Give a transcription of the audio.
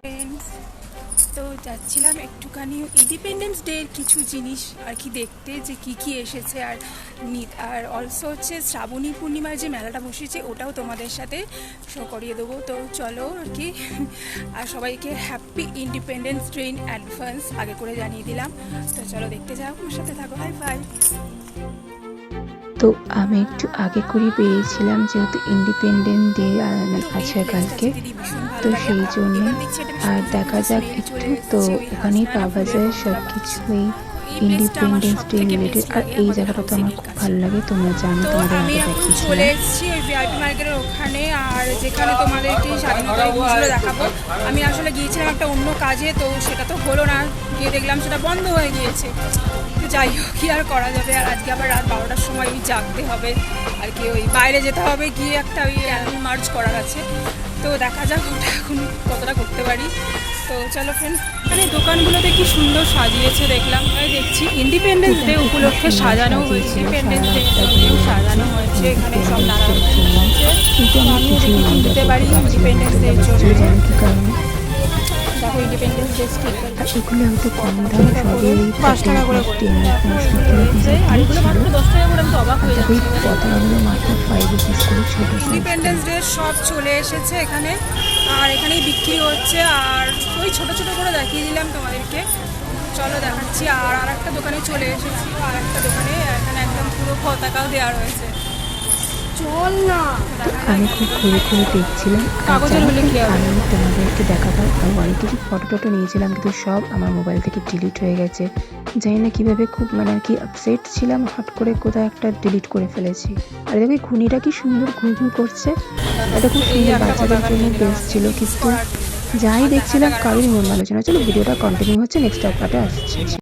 Friends, তো যাচ্ছিলাম একটুখানি ইন্ডিপেন্ডেন্স ডে এর কিছু জিনিস আর কি দেখতে, যে কি কি এসেছে। আর অলসো হচ্ছে শ্রাবণী পূর্ণিমার যে মেলাটা বসেছে ওটাও তোমাদের সাথে শো করিয়ে দেবো। তো চলো আর কি, আর সবাইকে happy independence day in advance আগে করে জানিয়ে দিলাম। তো চলো দেখতে যাও, আমার সাথে থাকো। Bye bye. তো আমি একটু আগে করে বেরিয়েছিলাম, যেহেতু ইন্ডিপেন্ডেন্স ডে আছে কালকে, তো সেই জন্য। আর দেখা যাক একটু, তো ওখানেই পাওয়া যায় সব কিছুই ইন্ডিপেন্ডেন্স ডে রিলেটেড। আর এই জায়গাটা তো আমার খুব ভালো লাগে, তোমরা জানো, তো তোমাদের আমি আগে এখন দেখিয়েছিলাম। চলে এসেছি ওই ভিআইপি মার্কেটের ওখানে, আর যেখানে তোমাদেরকে স্বাধীনতার জিনিসগুলো দেখাবো। আমি আসলে গিয়েছিলাম একটা অন্য কাজে, তো সেটা তো হলো না, গিয়ে দেখলাম সেটা বন্ধ হয়ে গিয়েছে। তো যাই হোক, কি আর করা যাবে। আর আজকে আবার রাত 12টার সময় ওই জাগতে হবে আর কি, ওই বাইরে যেতে হবে, গিয়ে একটা ওই অ্যানুয়াল মার্চ করার আছে। তো দেখা যাক ওটা এখন কতটা করতে পারি। তো চলো ফ্রেন্ড, এখানে দোকানগুলোতে কি সুন্দর সাজিয়েছে দেখলাম, তাই দেখছি ইন্ডিপেন্ডেন্স ডে উপলক্ষে সাজানো হয়েছে, ইন্ডিপেন্ডেন্স ডে জন্যেও সাজানো হয়েছে। এখানে সব নানা রকম আছে, কিন্তু আমি আমিও কিছুই দেখি মনে কিনতে পারি করতে পারছিলাম ইন্ডিপেন্ডেন্স না, ডের নিশ্চয়ই জন্য। জানি কি কারণে। দেখো ইন্ডিপেন্ডেন্স ডে স্টিকার, আর এগুলো হয়তো কম দাম, সবই ওই 5 টাকা করে করে 10 দেখো রুপিস এগুলো রয়েছে, আর এগুলো ছিল। মাত্র 10 টাকা করে। আমি তো অবাক আর হয়ে দেখো এই যাচ্ছি। পতাকাগুলো মাত্র 5 রুপিস করে, ছোট সাইজ। ইন্ডিপেন্ডেন্স ডে সব চলে এসেছে এখানে, আর এখানেই বিক্রি হচ্ছে। আর ওই ছোট ছোট করে দেখিয়ে দিলাম তোমাদেরকে, চলো দেখাচ্ছি। আর একটা দোকানে চলে এসেছি, আর একটা দোকানে এখানে একদম পুরো পতাকাও দেওয়া রয়েছে। চল না, আমি খুব ঘুরে ঘুরে দেখছিলাম। আর কাগজের জানো হলে তো, কি হবে? আমি তোমাদেরকে দেখাবো, আমি অনেক কিছু ফটো টটো নিয়েছিলাম, কিন্তু সব আমার মোবাইল থেকে ডিলিট হয়ে গেছে। জানি না কীভাবে, খুব মানে আর কি আপসেট ছিলাম, হট করে কোথাও একটা ডিলিট করে ফেলেছি। আর দেখো এই ঘুনিটা কি সুন্দর ঘুরঘুর করছে, এটা খুব এই সুন্দর, একটা বাচ্চাদের পতাকা জন্য নিয়ে নিলাম বেস্ট ছিল। কিন্তু করার যাই দেখছিলাম কারোর মন ভালো ছিল না। চলো ভিডিওটা কন্টিনিউ হচ্ছে, নেক্সট পার্টে আসছি।